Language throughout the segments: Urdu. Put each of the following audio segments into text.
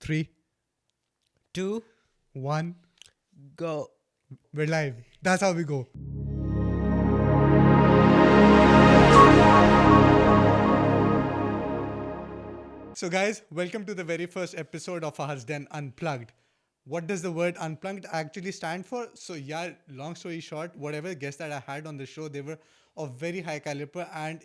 3, 2, 1. go. We're live. That's how we go. So guys, welcome to the very first episode of Fahad's Den Unplugged. What does the word unplugged actually stand for? So yeah, long story short, whatever guests that I had on the show, they were of very high caliber and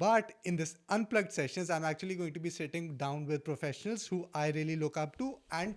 But in this unplugged sessions, I'm actually going to be sitting down with professionals who I really look up to and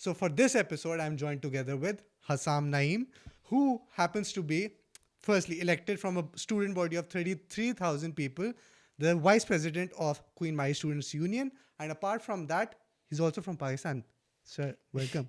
So for this episode, I'm joined together with Hassam Naeem, who happens to be firstly elected from a student body of 33,000 people, the vice president of Queen Mary Students Union, and apart from that, he's also from Pakistan. Sir, welcome.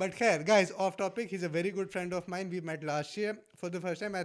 But khair, guys, off topic, he's a very good friend of mine. We met last year for the first time. I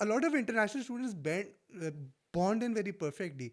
a lot of international students bond in very perfectly.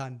done.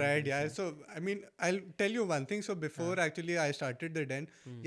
tried, yeah. So, I mean, I'll tell you one thing. So, before actually I started the Den,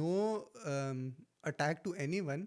no attack to anyone,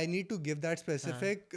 I need to give that specific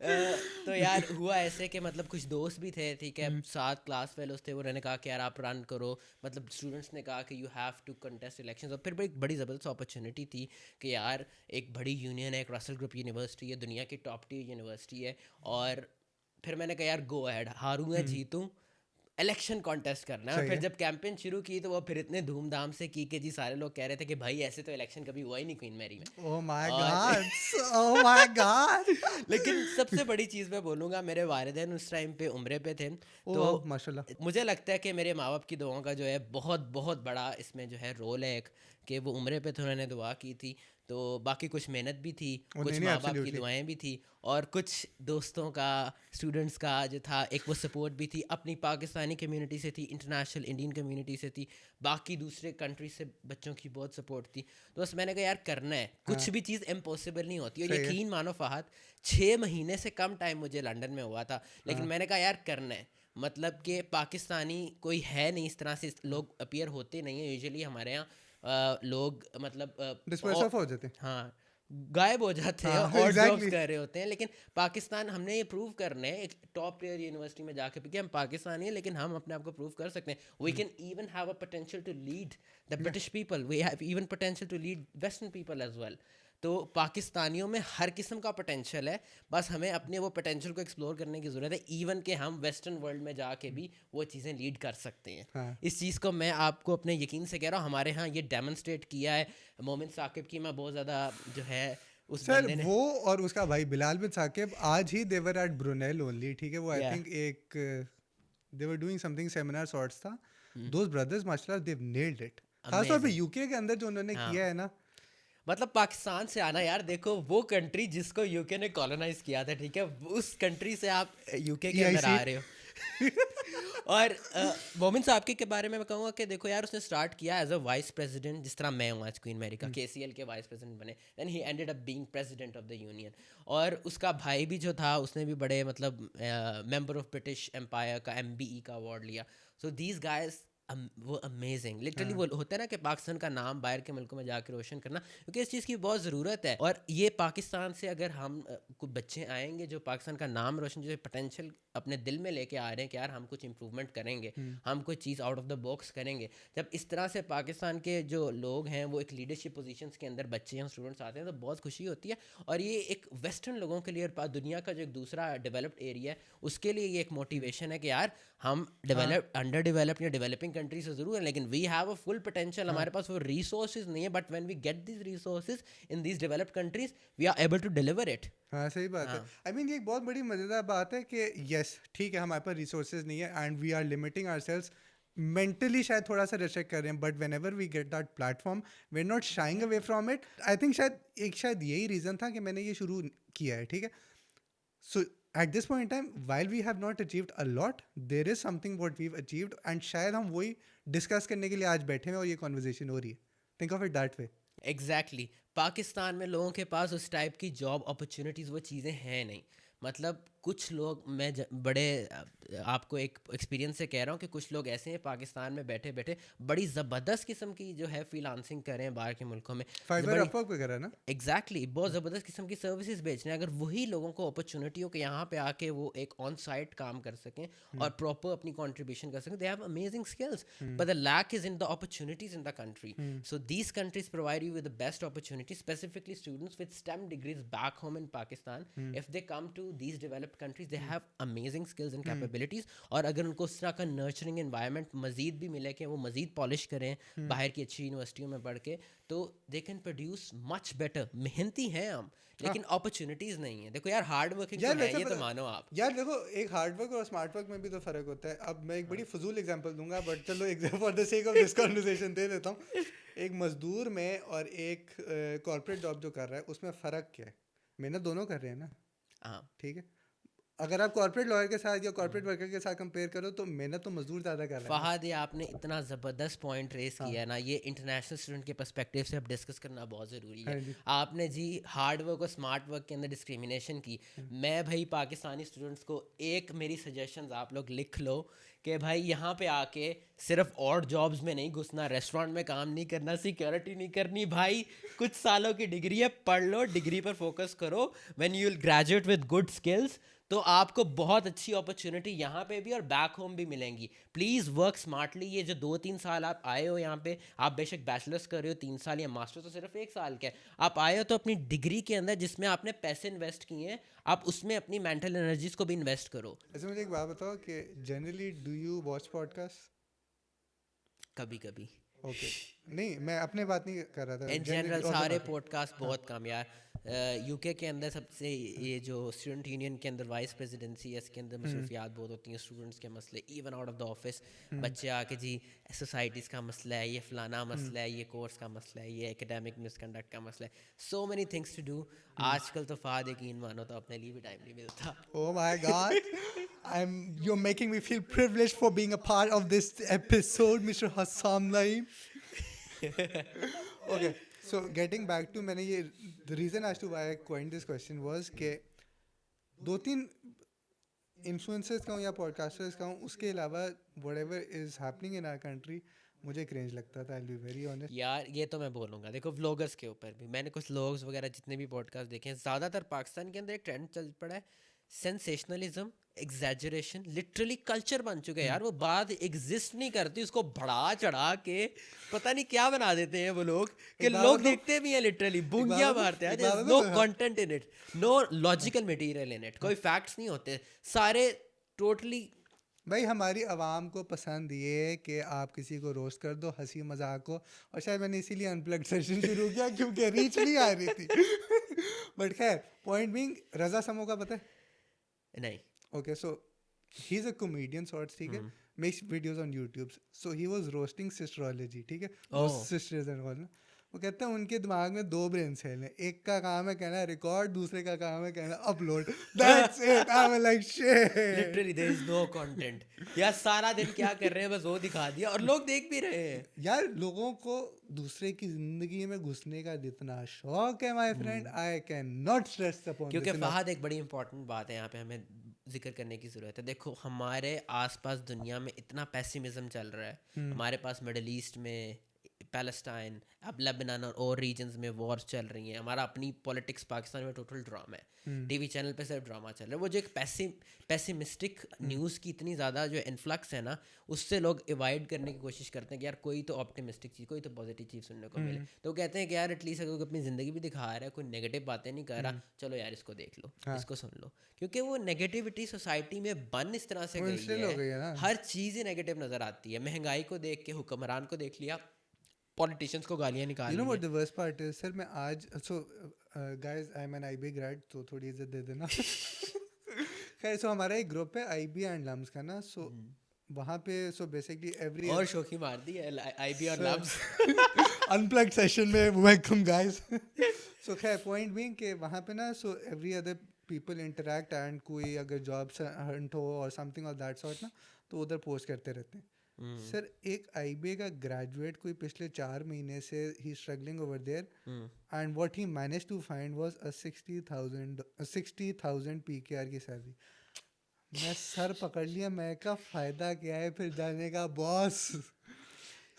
تو یار ہوا ایسے کہ مطلب کچھ دوست بھی تھے, ٹھیک ہے, 7 کلاس فیلوز تھے, انہوں نے کہا کہ یار آپ رن کرو, مطلب اسٹوڈنٹس نے کہا کہ you have to contest elections. اور پھر ایک بڑی زبردست اپرچونیٹی تھی کہ یار ایک بڑی یونین ہے, ایک رسل گروپ یونیورسٹی ہے, دنیا کی ٹاپ ٹیئر یونیورسٹی ہے, اور پھر میں نے کہا یار گو ایڈ, ہاروں یا جیتوں الیکشن کانٹیسٹ کرنا ہے. اور پھر جب کیمپین شروع کی تو وہ پھر اتنے دھوم دھام سے کی کہ جی سارے لوگ کہہ رہے تھے کہ بھائی ایسے تو الیکشن کبھی ہوا ہی نہیں کوئین میری میں. Oh my God, oh my God. لیکن سب سے بڑی چیز میں بولوں گا, میرے والدین اس ٹائم پہ عمرے پہ تھے, تو ماشاءاللہ مجھے لگتا ہے کہ میرے ماں باپ کی دعاؤں کا جو ہے بہت بہت بڑا اس میں جو ہے رول ہے ایک, کہ وہ عمرے پہ تھے, انہوں نے دعا کی تھی. تو باقی کچھ محنت بھی تھی, کچھ ماں باپ کی دعائیں بھی تھی, اور کچھ دوستوں کا, اسٹوڈنٹس کا جو تھا ایک وہ سپورٹ بھی تھی, اپنی پاکستانی کمیونٹی سے تھی, انٹرنیشنل انڈین کمیونٹی سے تھی, باقی دوسرے کنٹری سے بچوں کی بہت سپورٹ تھی. تو بس میں نے کہا یار کرنا ہے, کچھ بھی چیز امپاسبل نہیں ہوتی. اور یقین مانو فہد 6 مہینے سے کم ٹائم مجھے لنڈن میں ہوا تھا, لیکن میں نے کہا یار کرنا ہے. مطلب کہ پاکستانی کوئی ہے نہیں اس طرح سے, لوگ اپیئر ہوتے نہیں ہیں یوزلی ہمارے یہاں, لوگ مطلب ڈسپرس آف ہو جاتے ہیں, ہاں غائب ہو جاتے ہیں اور جابس کر رہے ہوتے ہیں. لیکن پاکستان ہم نے یہ پروو کرنا ہے ایک ٹاپ ٹیئر یونیورسٹی میں جا کے کہ ہم پاکستانی ہیں, لیکن ہم اپنے آپ کو پروو کر سکتے ہیں. We can even have a potential to lead the British people, we have even potential to lead western people as well. تو پاکستانیوں میں ہر قسم کا پوٹینشیل ہے, بس ہمیں اپنے وہ پوٹینشیل کو ایکسپلور کرنے کی ضرورت ہے, ایون کہ ہم ویسٹرن ورلڈ میں جا کے بھی وہ چیزیں لیڈ کر سکتے ہیں. اس چیز کو میں آپ کو اپنے یقین سے کہہ رہا ہوں, ہمارے ہاں یہ ڈیمونسٹریٹ کیا ہے. مومن ثاقب کی میں بہت زیادہ جو ہے اس سر بندے نے, وہ اور اس کا بھائی بلال بن ثاقب آج ہی they were at Brunel only, ٹھیک ہے, وہ آئی تھنک ایک they were doing something seminar sorts تھا. those brothers ماشاءاللہ they've nailed it, خاص طور پہ یو کے اندر جو انہوں نے کیا ہے نا. مطلب پاکستان سے آنا یار, دیکھو وہ کنٹری جس کو یو کے نے کالونائز کیا تھا, ٹھیک ہے, اس کنٹری سے آپ یو کے اندر آ رہے ہو. اور مومن صاحب کے بارے میں کہوں گا کہ دیکھو یار اس نے اسٹارٹ کیا ایز اے وائس پریزیڈنٹ, جس طرح میں ہوں آج کوئین میری کا, KCL کے وائس پریزیڈنٹ بنے, then he ended up being president of the union. اور اس کا بھائی بھی جو تھا اس نے بھی بڑے مطلب ممبر آف برٹش امپائر کا MBE کا ایوارڈ لیا. سو دیز گائز وہ امیزنگ, لٹرلی وہ ہوتا ہے نا کہ پاکستان کا نام باہر کے ملکوں میں جا کے روشن کرنا, کیونکہ اس چیز کی بہت ضرورت ہے. اور یہ پاکستان سے اگر ہم کچھ بچے آئیں گے جو پاکستان کا نام روشن, جو پوٹینشیل اپنے دل میں لے کے آ رہے ہیں کہ یار ہم کچھ امپروومنٹ کریں گے, ہم کوئی چیز آؤٹ آف دا باکس کریں گے, جب اس طرح سے پاکستان کے جو لوگ ہیں وہ ایک لیڈرشپ پوزیشنس کے اندر بچے ہیں, اسٹوڈنٹس آتے ہیں, تو بہت خوشی ہوتی ہے. اور یہ ایک ویسٹرن لوگوں کے لیے اور دنیا کا جو ایک دوسرا ڈیولپڈ ایریا ہے اس کے لیے یہ ایک موٹیویشن ہے کہ یار ہم انڈر ڈیولپڈ یا ڈیولپنگ کنٹری سے ضرور ہیں, لیکن we have a full potential, ہمارے پاس وہ ریسورسز نہیں ہے, but when we get these resources in these developed countries we are able to deliver it. ہاں صحیح بات ہے. آئی مین یہ ایک بہت بڑی مزیدار بات ہے کہ یس ٹھیک ہے ہمارے پاس ریسورسز نہیں ہے and we are limiting ourselves, mentally شاید تھوڑا سا ریسٹرکٹ کر رہے ہیں, but whenever we get that platform we are not shying away from it. I think شاید یہی ریزن تھا کہ میں نے یہ شروع کیا ہے, ٹھیک ہے. So at this point in time while we have not achieved a lot, there is something what we've achieved, and شاید ہم وہی ڈسکس کرنے کے لیے آج بیٹھے ہیں اور یہ کانورزیشن ہو رہی ہے. Think of it that way. Exactly, Pakistan میں لوگوں کے پاس اس ٹائپ کی جاب اپرچونیٹیز وہ چیزیں ہیں نہیں. مطلب کچھ لوگ, میں بڑے آپ کو ایک ایکسپیرینس سے کہہ رہا ہوں کہ کچھ لوگ ایسے ہیں پاکستان میں بیٹھے بیٹھے بڑی زبردست قسم کی جو ہے فری لانسنگ کر رہے ہیں باہر کے ملکوں میں, فائبر اپ ورک وغیرہ نا. ایگزیکٹلی, بہت زبردست قسم کی سروسز بیچ رہے ہیں. اگر وہی لوگوں کو اپرچونیٹی ہو کہ یہاں پہ آ کے وہ ایک آن سائٹ کام کر سکیں اور پراپر اپنی کنٹریبیوشن کر سکیں, they have amazing skills, but the lack is in the opportunities in the country. So these countries provide you with the best opportunities, specifically students with STEM degrees back home in Pakistan. If they come to these developed countries, they have amazing skills and capabilities. اور اگر ان کو اس طرح کا نرچرنگ انوائرمنٹ مزید بھی ملے کہ وہ مزید پالش کریں باہر کی اچھی یونیورسٹیوں میں پڑھ کے, تو they can produce much better. محنتی ہیں ہم, لیکن اپرچونیٹیز نہیں ہیں. دیکھو یار ہارڈ ورکنگ تو ہے, یہ تو مانو آپ. یار دیکھو ایک ہارڈ ورک اور اسمارٹ ورک میں بھی تو فرق ہوتا ہے. اب میں ایک بڑی فضول ایگزامپل دوں گا, بٹ چلو for the sake of this conversation دے دیتا ہوں. ایک مزدور میں اور ایک کارپوریٹ جاب جو کر رہا ہے اس میں فرق کیا ہے؟ محنت دونوں کر رہے ہیں نا. ہاں ٹھیک ہے, اگر آپ کارپوریٹ لائر کے ساتھ یا کارپوریٹ ورکر کے ساتھ کمپیئر کرو تو محنت تو مزدور زیادہ کر رہا ہے. فہد, یہ آپ نے اتنا زبردست پوائنٹ ریز کیا ہے نا, یہ انٹرنیشنل اسٹوڈنٹ کے پرسپیکٹیو سے اب ڈسکس کرنا بہت ضروری ہے. آپ نے جی ہارڈ ورک اور اسمارٹ ورک کے اندر ڈسکریمنیشن کی. میں بھائی پاکستانی اسٹوڈنٹس کو ایک میری سجیشنز آپ لوگ لکھ لو کہ بھائی یہاں پہ آ کے صرف اور جابس میں نہیں گھسنا, ریسٹورانٹ میں کام نہیں کرنا, سیکیورٹی نہیں کرنی. بھائی کچھ سالوں کی ڈگری ہے, پڑھ لو, ڈگری پر فوکس کرو. When you will graduate with good skills تو آپ کو بہت اچھی اپرچونیٹی یہاں پہ بھی اور بیک ہوم بھی ملیں گی. Please work smartly. یہ جو 2-3 سال آپ آئے ہو یہاں پہ, آپ بے شک بیچلرس کر رہے ہو 3 سال, یا ماسٹر تو صرف 1 سال کا ہے, آپ آئے ہو تو اپنی ڈگری کے اندر جس میں آپ نے پیسے انویسٹ کیے ہیں, آپ اس میں اپنی مینٹل انرجیز کو بھی انویسٹ کرو. ایسے مجھے ایک بات بتاؤ کہ generally do you watch podcast? کبھی کبھی. اوکے, نہیں میں اپنے بات نہیں کر رہا تھا, ان جنرل سارے پوڈ کاسٹ بہت کم یار. یو کے اندر سب سے یہ جو اسٹوڈنٹ یونین کے اندر وائس پریزیڈنسی ہے, اس کے اندر مصروفیات بہت ہوتی ہیں, اسٹوڈنٹس کے مسئلے, even out of the office بچے آ کے جی سوسائٹیز کا مسئلہ ہے, یہ فلانا مسئلہ ہے, یہ کورس کا مسئلہ ہے, یہ اکیڈیمک مس کنڈکٹ کا مسئلہ ہے, so many things to do. آج کل تو فہد یقین مانو تو اپنے لیے بھی ٹائم نہیں ملتا. Oh my God, you're making me feel privileged for being a part of this episode, Mr. Hassam Naeem. Okay, so getting back to the reason as to why I coined this question was کہ 2-3 influencers کا ہوں یا podcasters کا ہوں, اس کے علاوہ whatever is happening in our country مجھے کرینج لگتا تھا. I'll be very honest. یار یہ تو میں بولوں گا, دیکھو ولاگرس کے اوپر بھی میں نے کچھ لوگس وغیرہ جتنے بھی پوڈ کاسٹ دیکھے ہیں, زیادہ تر پاکستان کے اندر ایک ٹرینڈ چل پڑا ہے, سینسیشنلزم, ایگزیجریشن, لٹرلی کلچر بن چکا ہے یار. وہ بات ایگزسٹ نہیں کرتی, اس کو بڑھا چڑھا کے پتہ نہیں کیا بنا دیتے ہیں وہ لوگ, کہ لوگ دیکھتے بھی ہیں لٹرلی بونگیاں مارتے ہیں. There is no content in it, no logical material in it, کوئی فیکٹس نہیں ہوتے, سارے ٹوٹلی. بھائی ہماری عوام کو پسند یہ ہے کہ آپ کسی کو روسٹ کر دو, ہنسی مذاق کو, اور شاید میں نے اسی لیے انپلگڈ سیشن شروع کیا کیونکہ ریچ نہیں آ رہی تھی. بٹ خیر, پوائنٹ بینگ, رضا سمو کا پتہ ہے؟ نہیں. Okay, so he is a comedian sorts, ٹھیک ہے, makes videos on YouTube. So he was roasting Sistrology, ٹھیک ہے, سسٹرز اینڈ آل. وہ کہتے ہیں ان کے دماغ میں 2 برین سیل ہیں, ایک کا کام ہے کہنا ریکارڈ, دوسرے کا کام ہے کہنا upload. That's it. I'm like shit. Literally there is no content. یار سارا دن کیا کر رہے ہیں بس وہ دکھا دیا, اور لوگ دیکھ بھی رہے ہیں. یار لوگوں کو دوسرے کی زندگی میں گھسنے کا جتنا شوق ہے my friend, I can not stress upon. کیونکہ فہد ایک بڑی امپورٹنٹ بات ہے یہاں پہ ہمیں ذکر کرنے کی ضرورت ہے. دیکھو ہمارے آس پاس دنیا میں اتنا پیسیمزم چل رہا ہے, ہمارے پاس مڈل ایسٹ میں پیلسٹائن, اب لیبنان اور ریجنز میں وارز چل رہی ہیں, ہمارا اپنی پولیٹکس پاکستان میں ٹوٹل ڈرامہ ہے, ٹی وی چینل پہ صرف ڈرامہ چل رہا ہے. وہ جو ایک پیسیمسٹک نیوز کی اتنی زیادہ جو انفلکس ہے نا, اس سے لوگ ایوائڈ کرنے کی کوشش کرتے ہیں کہ یار کوئی تو آپٹیمسٹک چیز, کوئی تو پازیٹیو چیز سننے کو ملے. تو وہ کہتے ہیں کہ یار ایٹ لیسٹ اگر اپنی زندگی بھی دکھا رہا ہے, کوئی نیگیٹو باتیں نہیں کر رہا, چلو یار اس کو دیکھ لو, اس کو سن لو. کیونکہ وہ نیگیٹیوٹی سوسائٹی میں بن اس طرح سے گئی ہے, ہر چیز ہی نیگیٹو نظر آتی ہے. مہنگائی کو دیکھ کے حکمران کو دیکھ لیا, پولیٹیشینس کو گالیاں نکال. You know what the worst part is, sir, میں آج, so guys I'm an IB grad, تو تھوڑی عزت دے دینا. خیر, سو ہمارا ایک گروپ ہے IB اینڈ لمس کا نا, سو وہاں پہ سو بیسکلی ایوری اور شوخی مار دی ہے IB اور لمس انپلگڈ سیشن میں, ویلکم گائز. سو خیر, پوائنٹ بینگ کہ وہاں پہ نا, so every other people interact, and کوئی اگر جاب ہنٹ ہو اور some thing of that sort نا, تو ادھر پوسٹ کرتے رہتے ہیں. سر ایک آئی بی اے کا گریجویٹ کوئی پچھلے 4 مہینے سے ہی struggling over there, and what he manage to find was 60,000 PKR کی سیلری. میں سر پکڑ لیا, میں کا فائدہ کیا ہے پھر جانے کا باس,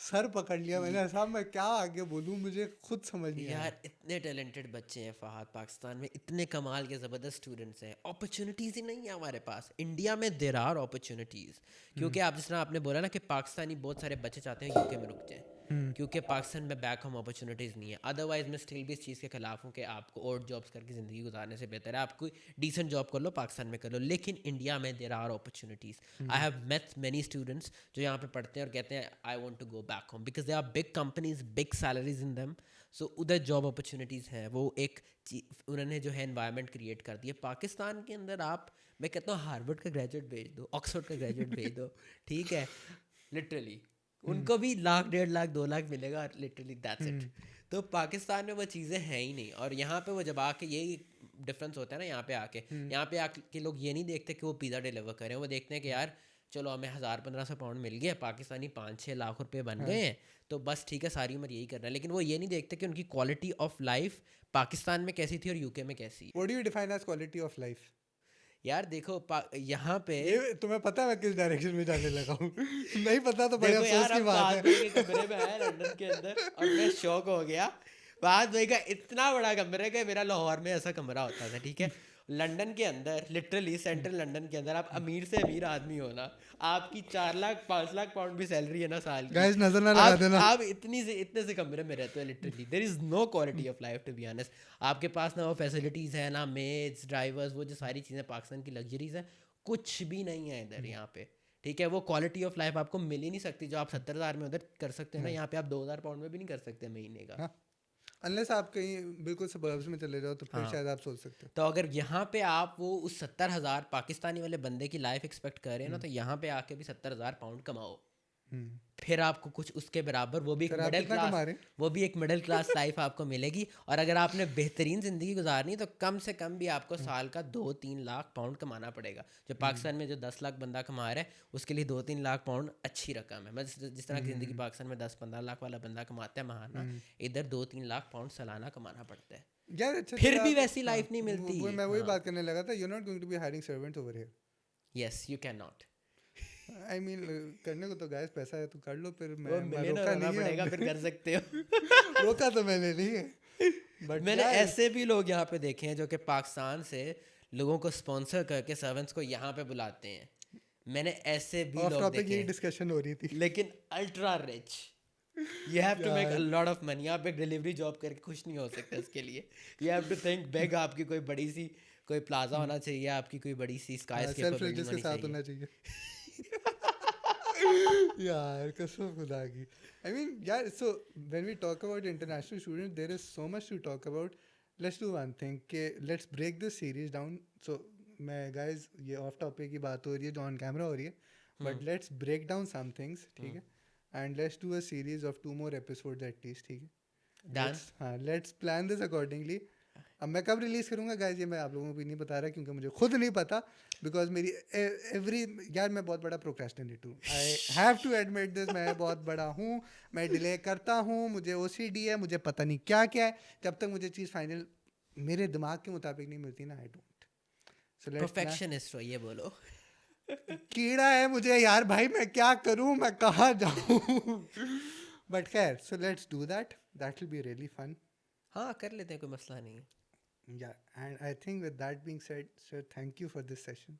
سر پکڑ لیا میں نے. صاحب میں کیا آگے بولوں, مجھے خود سمجھ نہیں آیا. یار اتنے ٹیلنٹڈ بچے ہیں فہد پاکستان میں, اتنے کمال کے زبردست اسٹوڈنٹس ہیں, اپرچونیٹیز ہی نہیں ہیں ہمارے پاس. انڈیا میں دیر آر اپرچونیٹیز, کیونکہ آپ جس طرح آپ نے بولا نا کہ پاکستانی بہت سارے بچے چاہتے ہیں UK میں رک جائیں, کیونکہ پاکستان میں بیک ہوم اپرچونیٹیز نہیں ہے. ادروائز میں اسٹل بھی اس چیز کے خلاف ہوں کہ آپ کو اور جابس کر کے زندگی گزارنے سے بہتر ہے آپ کوئی ڈیسنٹ جاب کر لو, پاکستان میں کر لو. لیکن انڈیا میں there are opportunities. I have met many students جو یہاں پہ پڑھتے ہیں اور کہتے ہیں I want to go back home because they are big companies, big salaries in them. So ادھر جاب اپرچونیٹیز ہیں, وہ ایک انہوں نے جو ہے انوائرمنٹ کریٹ کر دی ہے. پاکستان کے اندر آپ, میں کہتا ہوں ہارورڈ کا گریجویٹ بھیج دو, آکسفورڈ کا گریجویٹ بھیج دو, ٹھیک ہے, لٹرلی ان کو بھی 1 لاکھ 1.5 لاکھ 2 لاکھ ملے گا, لٹرلی دیٹس اٹ. تو پاکستان میں وہ چیزیں ہیں ہی نہیں. اور یہاں پہ وہ جب آ کے یہی ڈفرینس ہوتا ہے نا, یہاں پہ آ کے لوگ یہ نہیں دیکھتے کہ وہ پیزا ڈیلیور کریں, وہ دیکھتے ہیں کہ یار چلو ہمیں 1,000-1,500 پاؤنڈ مل گیا, پاکستانی 5-6 لاکھ روپے بن گئے ہیں, تو بس ٹھیک ہے ساری عمر یہی کرنا ہے. لیکن وہ یہ نہیں دیکھتے کہ ان کی کوالٹی آف لائف پاکستان میں کیسی تھی اور UK میں کیسی. What do you define as quality of life? یار دیکھو یہاں پہ یہ تمہیں پتا ہے میں کس ڈائریکشن میں جانے لگا ہوں؟ نہیں پتا تو بڑے دیکھو افسوس یار کی ہم بات ساتھ ہے. میں کے کمرے میں آئے لنڈن کے اندر اور میں شوق ہو گیا. بات وہی کا اتنا بڑا کمرہ ہے کہ میرا لاہور میں ایسا کمرہ ہوتا تھا, ٹھیک ہے, لنڈن کے اندر لٹرلی سینٹرل لنڈن کے اندر آپ امیر سے امیر آدمی ہو نا, آپ کی 4 لاکھ 5 لاکھ پاؤنڈ بھی سیلری ہے نا سال کی, گائز نظر نہ لگا دینا. آپ اتنے سے کمرے میں رہتے ہو literally. There is no quality of life to be honest. آپ کے پاس نہ وہ فیسلٹیز ہیں, نہ میڈس, ڈرائیورز, وہ جو ساری چیزیں پاکستان کی لگژریز ہیں, کچھ بھی نہیں ہے ادھر یہاں پہ, ٹھیک ہے. وہ کوالٹی آف لائف آپ کو مل ہی نہیں سکتی جو آپ 70,000 میں ادھر کر سکتے ہیں نا, یہاں پہ آپ 2,000 پاؤنڈ میں بھی نہیں کر سکتے مہینے کا. انلیس آپ کہیں بالکل سبربس میں چلے جاؤ تو پھر شاید آپ سوچ سکتے ہو. تو اگر یہاں پہ آپ وہ اس 70,000 پاکستانی والے بندے کی لائف ایکسپیکٹ کر رہے ہیں نا, تو یہاں پہ آ کے بھی 70,000 پاؤنڈ کماؤ, پھر آپ کو کچھ اس کے برابر وہ بھی ایک مڈل کلاس, وہ بھی ایک مڈل کلاس لائف آپ کو ملے گی. اور اگر آپ نے بہترین زندگی گزارنی تو کم سے کم بھی آپ کو سال کا 2-3 لاکھ پاؤنڈ کمانا پڑے گا. جو پاکستان میں جو 10 لاکھ بندہ کما رہا ہے اس کے لیے 2-3 لاکھ پاؤنڈ اچھی رقم ہے. جس طرح کی زندگی پاکستان میں 10-15 لاکھ والا بندہ کماتا ہے ماہانہ, ادھر 2-3 لاکھ پاؤنڈ سالانہ کمانا پڑتا ہے. یار پھر بھی ویسی لائف نہیں ملتی. میں وہی بات کرنے لگا تھا, you not going to be hiring servants over here. Yes you can not. I mean کرنے کو تو گائز پیسہ ہے تو کر لو, پھر میں روکا نہیں پڑے گا, پھر کر سکتے ہو. روکا تو میں نے نہیں ہے. بٹ میں نے ایسے بھی لوگ یہاں پہ دیکھے ہیں جو کہ پاکستان سے لوگوں کو اسپانسر کر کے سرونٹس کو یہاں پہ بلاتے ہیں. میں نے ایسے بھی لوگ دیکھے ہیں, ڈسکشن ہو رہی تھی, لیکن ultra reach, you have to make a lot of money. آپ ایک ڈلیوری جاب کر کے خوش نہیں ہو سکتے اس کے لیے. You have to think big. آپ کی کوئی بڑی سی کوئی پلازا ہونا چاہیے, آپ کی کوئی بڑی سی اسکائی اسکیپر بلڈنگ ہونی چاہیے. یار قسم خدا کی. I mean, yeah, so when we talk about international students, there is so much to talk about. Let's do one thing, کہ let's break this series down. So میں guys یہ آف ٹاپک کی بات ہو رہی ہے جو آن کیمرا ہو رہی ہے, but let's break down some things, ٹھیک ہے, and let's do a series of 2 more episodes at least, ٹھیک ہے. Done. ہاں, let's plan this accordingly. اب میں کب ریلیز کروں گا گائز یہ میں آپ لوگوں کو بھی نہیں بتا رہا کیونکہ مجھے خود نہیں پتا, بیکاز میری یار میں بہت بڑا پروکریسٹینیٹر ہوں. آئی ہیو ٹو ایڈمٹ دس, میں بہت بڑا ہوں, میں ڈیلے کرتا ہوں, مجھے OCD ہے, مجھے پتہ نہیں کیا کیا ہے. جب تک مجھے چیز فائنل میرے دماغ کے مطابق نہیں ملتی نا, آئی ڈونٹ. پرفیکشنسٹ ہو, یہ بولو. کیڑا ہے مجھے یار بھائی, میں کیا کروں, میں کہاں جاؤں. بٹ خیر, so let's do that, that will be really fun. ہاں کر لیتے ہیں, کوئی مسئلہ نہیں ہے. Yeah, and I think with that being said, sir, thank you for this session.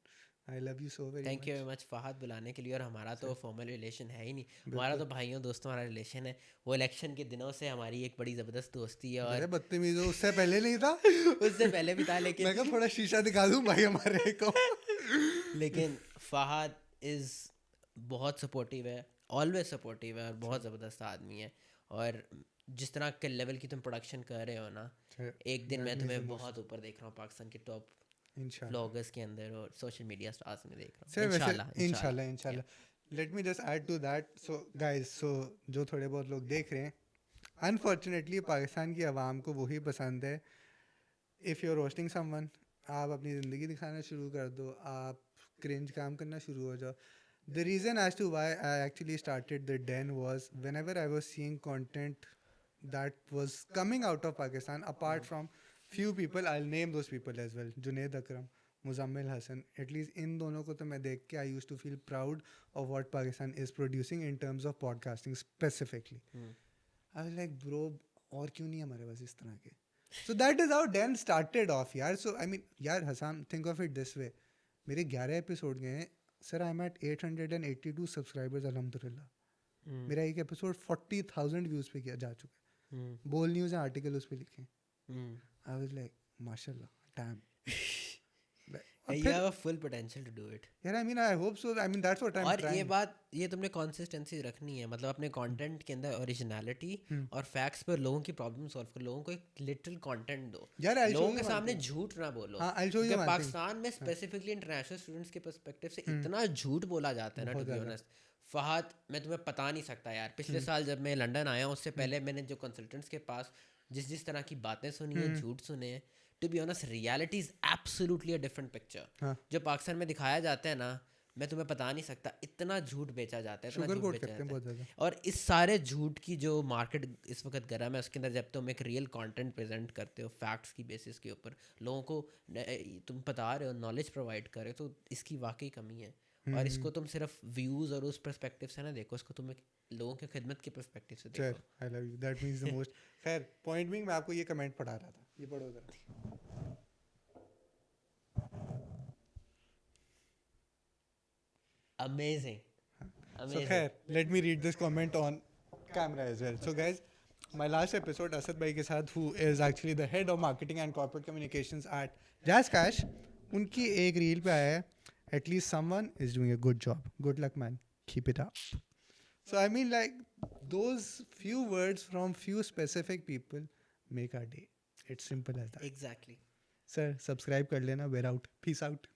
I love you so very much. Thank you very much Fahad بلانے کے لیے. اور ہمارا تو فارمل ریلیشن ہے ہی نہیں, ہمارا تو بھائیوں دوستوں والا ریلیشن ہے. وہ الیکشن کے دنوں سے ہماری ایک بڑی زبردست دوستی ہے. اور بدتمیز ہو, اس سے پہلے نہیں تھا, اس سے پہلے بھی تھا, لیکن میں کہا تھوڑا شیشہ دکھا دوں بھائی ہمارے کو. لیکن فہد از بہت سپورٹیو ہے, آلویز سپورٹیو ہے, اور بہت زبردست آدمی ہے. اور جس طرح کے لیول کی تم پروڈکشن کر رہے ہو نا, ایک دن میں تمہیں بہت اوپر دیکھ رہا ہوں پاکستان کے ٹاپ بلاگرز کے اندر اور سوشل میڈیا اسٹارز میں دیکھ رہا ہوں. انشاءاللہ. Let me just add to that. So guys, so جو تھوڑے بہت لوگ دیکھ رہے ہیں, انفارچونیٹلی پاکستان کی عوام کو وہی پسند ہے. If you are roasting someone, آپ اپنی زندگی دکھانا شروع کر دو, آپ کرنج کام کرنا شروع ہو جاؤ. The reason as to why I actually started the Den was whenever I was seeing content that was coming out of Pakistan, apart from few people, I'll name those people as well, Junaid Akram, Muzammil Hassan, at least in dono ko to main dekh ke I used to feel proud of what Pakistan is producing in terms of podcasting specifically. I was like, bro, aur kyun nahi hamare paas is tarah ke. So that is how Den started off, yaar. So I mean, yaar Hassan, think of it this way, mere 11 episode gaye hain. Sir I am at 882 subscribers الحمد للہ. میرا ایک ایپیسوڈ 40,000 ویوز پہ کیا جا چکا ہے. بول نیوز ہیں آرٹیکل اس پہ لکھے. آئی واز لائک ماشاء اللہ, dam. You have a full potential to do it. Yeah, I mean, I hope so. I mean, that's what I'm trying. اور یہ بات, یہ تم نے کنسسٹنسی رکھنی ہے, مطلب اپنے کانٹینٹ کے اندر اوریجنالٹی اور فیکٹس پر لوگوں کی پرابلم سالو کر, لوگوں کو ایک لٹل کانٹینٹ دو, لوگوں کے سامنے جھوٹ نہ بولو. پاکستان میں اسپیسیفکلی انٹرنیشنل اسٹوڈنٹس کے پرسپیکٹیو سے اتنا جھوٹ بولا جاتا ہے نا, ٹو بی آنیسٹ. فہد, میں تمہیں پتا نہیں سکتا یار, پچھلے سال جب میں لنڈن آیا ہوں, اس سے پہلے میں نے جو کنسلٹنٹس کے پاس جس طرح کی باتیں سنی ہیں, جھوٹ سنے ہیں, to be honest reality is absolutely a different picture. جو پاکستان میں دکھایا جاتا ہے نا, میں تمہیں بتا نہیں سکتا اتنا جھوٹ بیچا جاتا ہے, اتنا شوگر جھوٹ کوٹ بیچا کرتے ہیں جاتا بہت ہے. زیادہ. اور اس سارے جھوٹ کی جو مارکیٹ اس وقت گرم ہے اس کے اندر جب تم ایک ریئل کانٹینٹ پریزنٹ کرتے ہو فیکٹس کی بیسس کے اوپر, لوگوں کو تم بتا رہے ہو, نالج پرووائڈ کر رہے ہو, تو اس کی واقعی کمی ہے. اور اس کو تم صرف ویوز اور اس پرسپیکٹو سے نہ دیکھو, اس کو تم لوگوں کی خدمت کے پرسپیکٹو سے دیکھو. I love you, that means the most. خیر پوائنٹ بینگ میں آپ کو یہ کمنٹ پڑھا رہا تھا, یہ پڑھو ذرا. Amazing. So khair, let me read this comment on camera as well. So guys, my last episode Asad bhai ke saath, who is actually the head of marketing and corporate communications at JazzCash, unki ek reel pe aaya hai, at least someone is doing a good job. Good luck man, keep it up. So I mean, like, those few words from few specific people make our day. It's simple as that. Exactly. Sir, subscribe kar lena. We're out. Peace out.